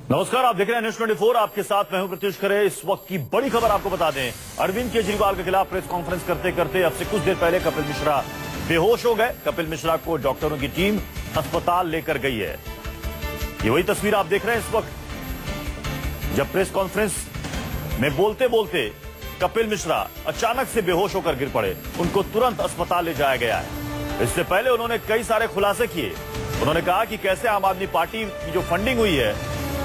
नमस्कार, आप देख रहे हैं न्यूज 24। आपके साथ मैं हूं प्रत्युष खरे। इस वक्त की बड़ी खबर आपको बता दें, अरविंद केजरीवाल के खिलाफ प्रेस कॉन्फ्रेंस करते करते अब से कुछ देर पहले कपिल मिश्रा बेहोश हो गए। कपिल मिश्रा को डॉक्टरों की टीम अस्पताल लेकर गई है। ये वही तस्वीर आप देख रहे हैं इस वक्त, जब प्रेस कॉन्फ्रेंस में बोलते बोलते कपिल मिश्रा अचानक से बेहोश होकर गिर पड़े। उनको तुरंत अस्पताल ले जाया गया है। इससे पहले उन्होंने कई सारे खुलासे किए। उन्होंने कहा कि कैसे आम आदमी पार्टी की जो फंडिंग हुई है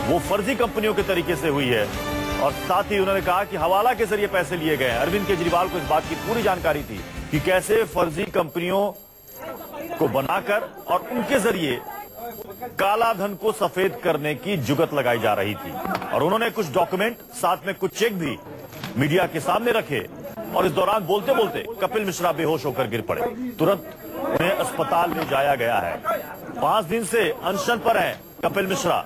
वो फर्जी कंपनियों के तरीके से हुई है, और साथ ही उन्होंने कहा कि हवाला के जरिए पैसे लिए गए। अरविंद केजरीवाल को इस बात की पूरी जानकारी थी कि कैसे फर्जी कंपनियों को बनाकर और उनके जरिए काला धन को सफेद करने की जुगत लगाई जा रही थी। और उन्होंने कुछ डॉक्यूमेंट साथ में कुछ चेक भी मीडिया के सामने रखे, और इस दौरान बोलते बोलते कपिल मिश्रा बेहोश होकर गिर पड़े। तुरंत उन्हें अस्पताल ले जाया गया है। 5 दिन से अनशन पर हैं कपिल मिश्रा।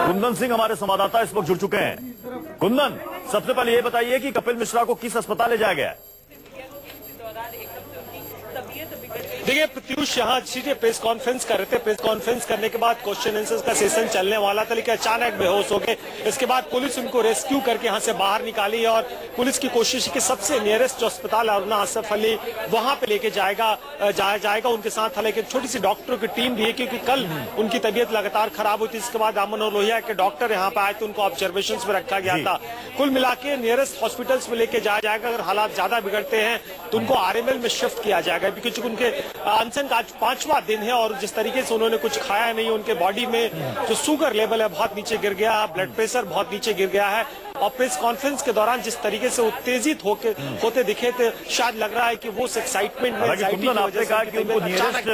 कुंदन सिंह हमारे संवाददाता इस वक्त जुड़ चुके हैं। कुंदन, सबसे पहले ये बताइए कि कपिल मिश्रा को किस अस्पताल ले जाया गया है? देखिए प्रत्युष, यहाँ सीधे प्रेस कॉन्फ्रेंस कर रहे थे। प्रेस कॉन्फ्रेंस करने के बाद क्वेश्चन आंसर्स का सेशन चलने वाला था, लेकिन अचानक बेहोश हो गए। इसके बाद पुलिस उनको रेस्क्यू करके यहाँ से बाहर निकाली, और पुलिस की कोशिश कि सबसे नियरेस्ट जो अस्पताल है अरुणा आसफ अली, वहां पे लेके जाएगा उनके साथ। हालांकि छोटी सी डॉक्टरों की टीम भी है, क्योंकि कल उनकी तबीयत लगातार खराब हुई थी। इसके बाद अमन और लोहिया के डॉक्टर यहाँ पे आए थे, उनको ऑब्जर्वेशन में रखा गया था। कुल मिला के नियरेस्ट हॉस्पिटल्स में लेके जाया जाएगा। अगर हालात ज्यादा बिगड़ते हैं तो उनको आरएमएल में शिफ्ट किया जाएगा, क्योंकि उनके अनशन का आज 5वां दिन है, और जिस तरीके से उन्होंने कुछ खाया नहीं, उनके बॉडी में जो शुगर लेवल है बहुत नीचे गिर गया है, ब्लड प्रेशर बहुत नीचे गिर गया है। और प्रेस कॉन्फ्रेंस के दौरान जिस तरीके से उत्तेजित होते दिखे थे, शायद लग रहा है कि वो एक्साइटमेंट में आपने कहा कि उनको नियरेस्ट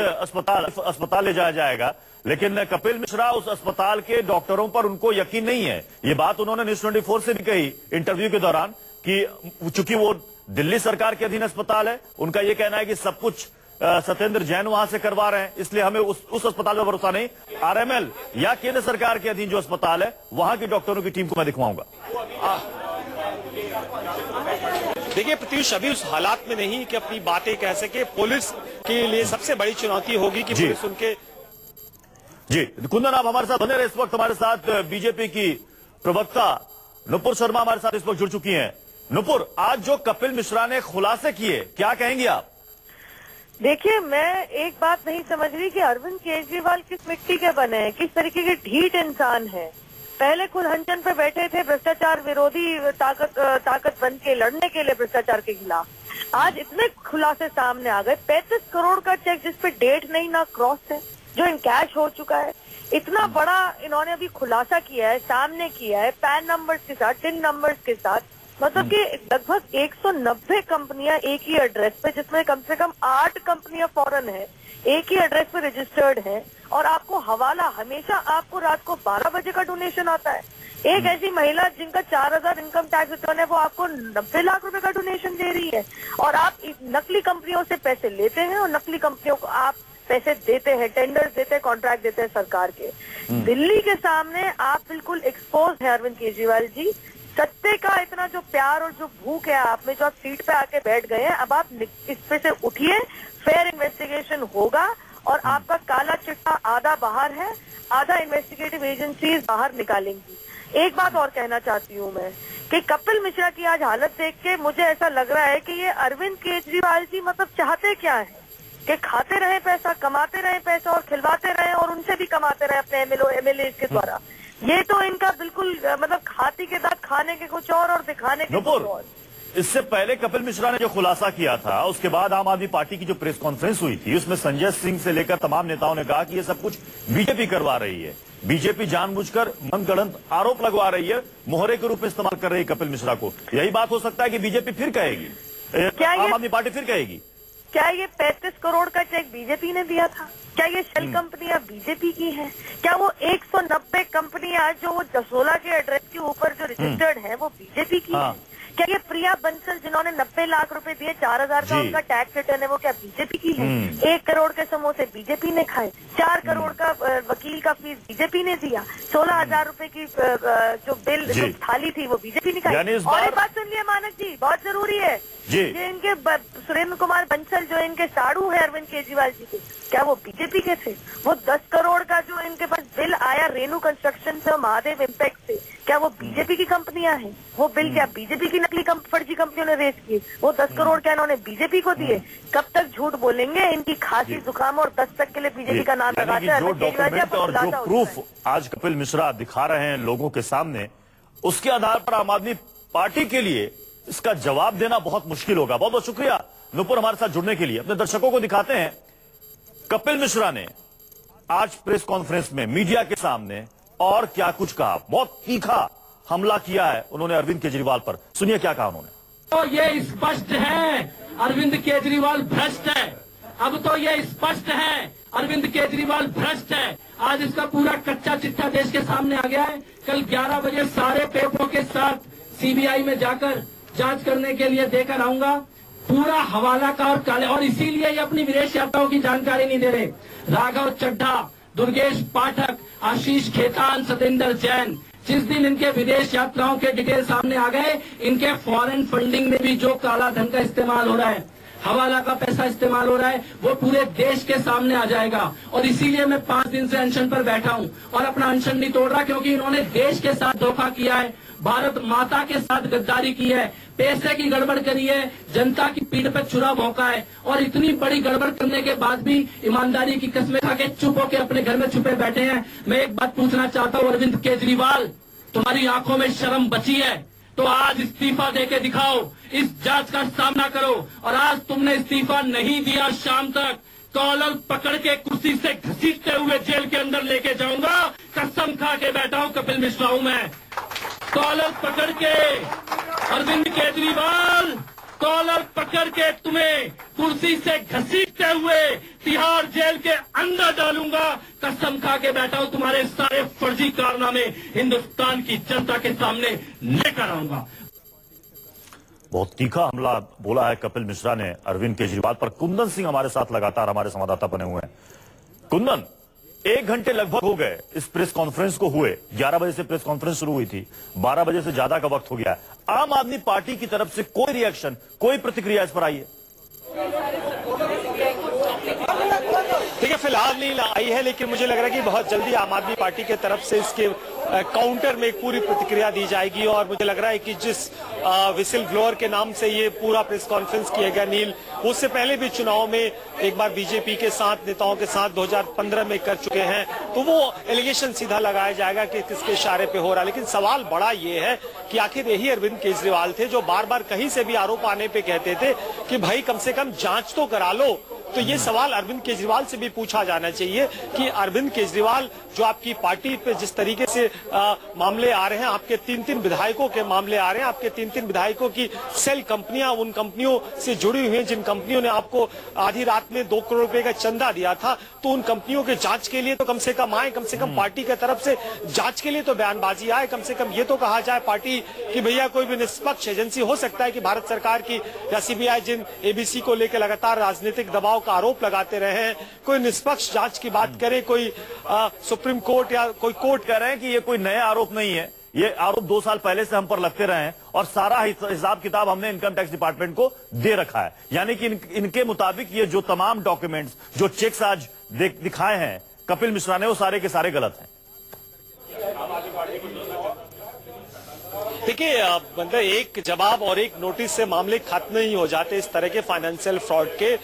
अस्पताल ले जाया जाएगा, लेकिन कपिल मिश्रा उस अस्पताल के डॉक्टरों पर उनको यकीन नहीं है। ये बात उन्होंने न्यूज 24 से भी कही इंटरव्यू के दौरान कि चूंकि वो दिल्ली सरकार के अधीन अस्पताल है, उनका ये कहना है कि सब कुछ सत्येंद्र जैन वहां से करवा रहे हैं, इसलिए हमें उस अस्पताल पर भरोसा नहीं। आरएमएल या केंद्र सरकार के अधीन जो अस्पताल है वहां की डॉक्टरों की टीम को मैं दिखवाऊंगा। देखिए प्रत्युष, अभी उस हालात में नहीं कि अपनी बातें कह सके। पुलिस के लिए सबसे बड़ी चुनौती होगी कि पुलिस उनके जी। कुंदन, आप हमारे साथ बने रहे। इस वक्त हमारे साथ बीजेपी की प्रवक्ता नुपुर शर्मा हमारे साथ इस वक्त जुड़ चुकी हैं। नुपुर, आज जो कपिल मिश्रा ने खुलासे किए, क्या कहेंगी आप? देखिए, मैं एक बात नहीं समझ रही कि अरविंद केजरीवाल किस मिट्टी के बने हैं, किस तरीके के ढीठ इंसान है। पहले खुद हंचन पे बैठे थे भ्रष्टाचार विरोधी ताकत बन के लड़ने के लिए भ्रष्टाचार के खिलाफ। आज इतने खुलासे सामने आ गए। 35 करोड़ का चेक जिसपे डेट नहीं ना क्रॉस है, जो इनकैश हो चुका है। इतना बड़ा इन्होंने अभी खुलासा किया है, सामने किया है, पैन नंबर्स के साथ, टिन नंबर्स के साथ। मतलब कि लगभग 190 कंपनियां एक ही एड्रेस पे, जिसमें कम से कम 8 कंपनियां फॉरेन है, एक ही एड्रेस पे रजिस्टर्ड है। और आपको हवाला हमेशा आपको रात को 12 बजे का डोनेशन आता है। एक ऐसी महिला जिनका 4000 इनकम टैक्स रिटर्न है, वो आपको 90 लाख रुपए का डोनेशन दे रही है। और आप नकली कंपनियों से पैसे लेते हैं और नकली कंपनियों को आप पैसे देते हैं, टेंडर्स देते हैं, कॉन्ट्रैक्ट देते हैं सरकार के। दिल्ली के सामने आप बिल्कुल एक्सपोज है अरविंद केजरीवाल जी। सत्ते का इतना जो प्यार और जो भूख है आप में, जो आप सीट पे आके बैठ गए हैं, अब आप इस पे से उठिए। फेयर इन्वेस्टिगेशन होगा और आपका काला चिट्ठा आधा बाहर है, आधा इन्वेस्टिगेटिव एजेंसीज बाहर निकालेंगी। एक बात और कहना चाहती हूँ मैं कि कपिल मिश्रा की आज हालत देख के मुझे ऐसा लग रहा है कि ये अरविंद केजरीवाल जी मतलब चाहते क्या है कि खाते रहे पैसा, कमाते रहे पैसा और खिलवाते रहे, और उनसे भी कमाते रहे अपने एमएलए के द्वारा। ये तो इनका बिल्कुल मतलब खाती के दांत खाने के कुछ और दिखाने के कुछ और। इससे पहले कपिल मिश्रा ने जो खुलासा किया था, उसके बाद आम आदमी पार्टी की जो प्रेस कॉन्फ्रेंस हुई थी, उसमें संजय सिंह से लेकर तमाम नेताओं ने कहा कि ये सब कुछ बीजेपी करवा रही है। बीजेपी जानबूझकर मनगढ़ंत आरोप लगवा रही है, मोहरे के रूप में इस्तेमाल कर रही है कपिल मिश्रा को। यही बात हो सकता है कि बीजेपी फिर कहेगी, आम आदमी पार्टी फिर कहेगी। क्या ये 35 करोड़ का चेक बीजेपी ने दिया था? क्या ये शेल कंपनियां बीजेपी की हैं? क्या वो 190 कंपनियां जो वो जसोला के एड्रेस के ऊपर जो रजिस्टर्ड है वो बीजेपी की है? क्या ये प्रिया बंसल जिन्होंने 90 लाख रुपए दिए, 4000 का उनका टैक्स रिटर्न है, वो क्या बीजेपी की है? 1 करोड़ के समोसे बीजेपी ने खाए, 4 करोड़ का वकील का फीस बीजेपी ने दिया, 16,000 रुपए की जो बिल जो थाली थी वो बीजेपी ने खाई। और एक बात सुनिए मानक जी, बहुत जरूरी है, ये इनके सुरेंद्र कुमार बंसल जो इनके साड़ू है अरविंद केजरीवाल जी के, क्या वो बीजेपी के थे? वो 10 करोड़ का जो इनके पास बिल आया रेनू कंस्ट्रक्शन से, महादेव इम्पैक्ट से, क्या वो बीजेपी की कंपनियां हैं? वो बिल क्या बीजेपी की नकली फर्जी कंपनियों ने रेस किए? वो 10 करोड़ क्या इन्होंने बीजेपी को दिए? कब तक झूठ बोलेंगे? इनकी खांसी जुकाम और दस्तक के लिए बीजेपी का नाम लगाते हैं। जो डॉक्यूमेंट और जो प्रूफ आज कपिल मिश्रा दिखा रहे हैं लोगों के सामने, उसके आधार पर आम आदमी पार्टी के लिए इसका जवाब देना बहुत मुश्किल होगा। बहुत बहुत शुक्रिया नुपुर हमारे साथ जुड़ने के लिए। अपने दर्शकों को दिखाते हैं कपिल मिश्रा ने आज प्रेस कॉन्फ्रेंस में मीडिया के सामने और क्या कुछ कहा। बहुत तीखा हमला किया है उन्होंने अरविंद केजरीवाल पर। सुनिए क्या कहा उन्होंने। तो ये स्पष्ट है अरविंद केजरीवाल भ्रष्ट है। अब तो ये स्पष्ट है अरविंद केजरीवाल भ्रष्ट है। आज इसका पूरा कच्चा चिट्ठा देश के सामने आ गया है। कल 11 बजे सारे पेपरों के साथ सीबीआई में जाकर जांच करने के लिए देकर आऊंगा पूरा हवाला का और काले। और इसीलिए ये अपनी विदेश यात्राओं की जानकारी नहीं दे रहे। राघव चड्ढा, दुर्गेश पाठक, आशीष खेतान, सतेंद्र जैन, जिस दिन इनके विदेश यात्राओं के डिटेल सामने आ गए, इनके फॉरेन फंडिंग में भी जो काला धन का इस्तेमाल हो रहा है, हवाला का पैसा इस्तेमाल हो रहा है, वो पूरे देश के सामने आ जाएगा। और इसीलिए मैं 5 दिन से अनशन पर बैठा हूं और अपना अनशन नहीं तोड़ रहा, क्योंकि इन्होंने देश के साथ धोखा किया है, भारत माता के साथ गद्दारी की है, पैसे की गड़बड़ करी है, जनता की पीठ पर छुरा भोंका है। और इतनी बड़ी गड़बड़ करने के बाद भी ईमानदारी की कस्में खा के चुप होकर अपने घर में छुपे बैठे हैं। मैं एक बात पूछना चाहता हूं अरविंद केजरीवाल, तुम्हारी आंखों में शर्म बची है तो आज इस्तीफा देके दिखाओ, इस जांच का सामना करो। और आज तुमने इस्तीफा नहीं दिया, शाम तक कॉलर पकड़ के कुर्सी से घसीटते हुए जेल के अंदर लेके जाऊंगा। कसम खा के बैठा हूं, कपिल मिश्रा हूं मैं। कॉलर पकड़ के अरविंद केजरीवाल, कॉलर पकड़ के तुम्हें कुर्सी से घसीटते हुए तिहाड़ जेल के अंदर डालूंगा। कसम खा के बैठा हूं, तुम्हारे सारे फर्जी कारनामे हिंदुस्तान की जनता के सामने लेकर आऊंगा। बहुत तीखा हमला बोला है कपिल मिश्रा ने अरविंद केजरीवाल पर। कुंदन सिंह हमारे साथ लगातार हमारे संवाददाता बने हुए हैं। कुंदन, 1 घंटे लगभग हो गए इस प्रेस कॉन्फ्रेंस को हुए। 11 बजे से प्रेस कॉन्फ्रेंस शुरू हुई थी, 12 बजे से ज्यादा का वक्त हो गया है। आम आदमी पार्टी की तरफ से कोई रिएक्शन, कोई प्रतिक्रिया इस पर आई है? देखिए, फिलहाल नहीं आई है, लेकिन मुझे लग रहा है कि बहुत जल्दी आम आदमी पार्टी के तरफ से इसके काउंटर में एक पूरी प्रतिक्रिया दी जाएगी। और मुझे लग रहा है कि जिस विसिल ब्लोअर के नाम से ये पूरा प्रेस कॉन्फ्रेंस किया गया नील, उससे पहले भी चुनाव में एक बार बीजेपी के साथ नेताओं के साथ 2015 में कर चुके हैं, तो वो एलिगेशन सीधा लगाया जाएगा कि किसके इशारे पे हो रहा है। लेकिन सवाल बड़ा ये है कि आखिर यही अरविंद केजरीवाल थे जो बार बार कहीं से भी आरोप आने पे कहते थे कि भाई कम से कम जांच तो करा लो। तो ये सवाल अरविंद केजरीवाल से भी पूछा जाना चाहिए कि अरविंद केजरीवाल जो आपकी पार्टी पे जिस तरीके से मामले आ रहे हैं, आपके 3-3 विधायकों के मामले आ रहे हैं, आपके 3-3 विधायकों की सेल कंपनियां उन कंपनियों से जुड़ी हुई हैं जिन कंपनियों ने आपको आधी रात में 2 करोड़ रुपए का चंदा दिया था, तो उन कंपनियों के जांच के लिए तो कम से कम आए, कम से कम पार्टी की तरफ से जांच के लिए तो बयानबाजी आए, कम से कम ये तो कहा जाए पार्टी कि भैया कोई भी निष्पक्ष एजेंसी हो सकता है कि भारत सरकार की या सीबीआई जिन एबीसी को लेकर लगातार राजनीतिक दबाव का आरोप लगाते रहे हैं, कोई निष्पक्ष जांच की बात करे। कोई सुप्रीम कोर्ट या कोई कोर्ट कह रहे हैं कि ये कोई नया आरोप नहीं है, ये आरोप 2 साल पहले से हम पर लगते रहे हैं और सारा हिसाब किताब हमने इनकम टैक्स डिपार्टमेंट को दे रखा है। यानी कि इनके मुताबिक ये जो तमाम डॉक्यूमेंट्स, जो चेक्स आज दिखाए हैं कपिल मिश्रा ने, वो सारे के सारे गलत हैं। देखिए, मतलब एक जवाब और एक नोटिस से मामले खत्म नहीं हो जाते इस तरह के फाइनेंशियल फ्रॉड के।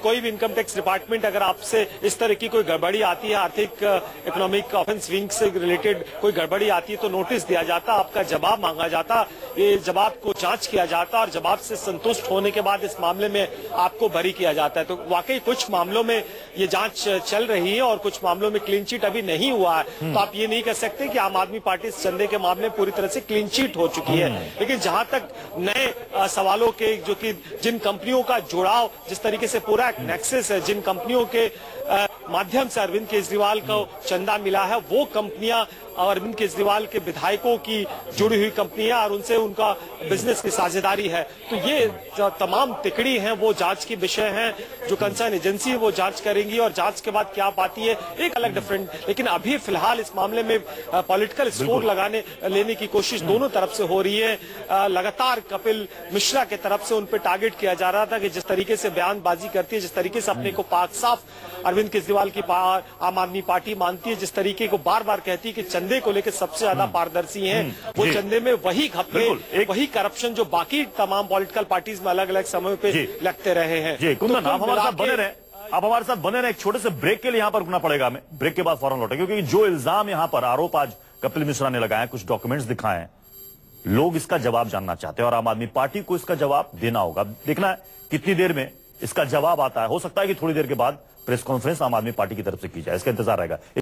कोई भी इनकम टैक्स डिपार्टमेंट अगर आपसे इस तरह की कोई गड़बड़ी आती है, आर्थिक इकोनॉमिक ऑफेंस विंग से रिलेटेड कोई गड़बड़ी आती है, तो नोटिस दिया जाता, आपका जवाब मांगा जाता, ये जवाब को जांच किया जाता और जवाब से संतुष्ट होने के बाद इस मामले में आपको बरी किया जाता है। तो वाकई कुछ मामलों में ये जांच चल रही है और कुछ मामलों में क्लीन चिट अभी नहीं हुआ है। तो आप ये नहीं कह सकते कि आम आदमी पार्टी इस चंदे के मामले में पूरी तरह से क्लीन चिट हो चुकी है। लेकिन जहां तक नए सवालों के, जो कि जिन कंपनियों का जुड़ाव, जिस तरीके से पूरा एक नेक्सस है, जिन कंपनियों के माध्यम से अरविंद केजरीवाल को चंदा मिला है वो कंपनियां अरविंद केजरीवाल के विधायकों की जुड़ी हुई कंपनियां और उनसे उनका बिजनेस की साझेदारी है। तो ये जो तमाम तिकड़ी हैं वो जांच की विषय हैं, जो कंसर्न एजेंसी है वो जांच करेंगी और जांच के बाद क्या पाती है एक अलग डिफरेंट। लेकिन अभी फिलहाल इस मामले में पॉलिटिकल स्कोर लेने की कोशिश दोनों तरफ से हो रही है। लगातार कपिल मिश्रा के तरफ से उन पर टारगेट किया जा रहा था कि जिस तरीके से बयानबाजी करती है, जिस तरीके से अपने को पाक साफ अरविंद केजरीवाल की आम आदमी पार्टी मानती है, जिस तरीके को बार बार कहती है कि चंदे को लेकर सबसे ज्यादा पारदर्शी हैं, वो चंदे में वही घपले वही करप्शन जो बाकी तमाम पॉलिटिकल पार्टीज में अलग अलग समय पे लगते रहे हैं। जी कुंदन, आप हमारे साथ बने रहे, आप हमारे साथ बने रहे। एक छोटे से ब्रेक के लिए यहां पर रुकना पड़ेगा हमें, ब्रेक के बाद फौरन लौटे, क्योंकि जो इल्जाम यहां पर आरोप आज कपिल मिश्रा ने लगाया, कुछ डॉक्यूमेंट्स दिखाए हैं, लोग इसका जवाब जानना चाहते हैं और आम आदमी पार्टी को इसका जवाब देना होगा। देखना है कितनी देर में इसका जवाब आता है। हो सकता है कि थोड़ी देर के बाद प्रेस कॉन्फ्रेंस आम आदमी पार्टी की तरफ से की जाए, इसका इंतजार रहेगा।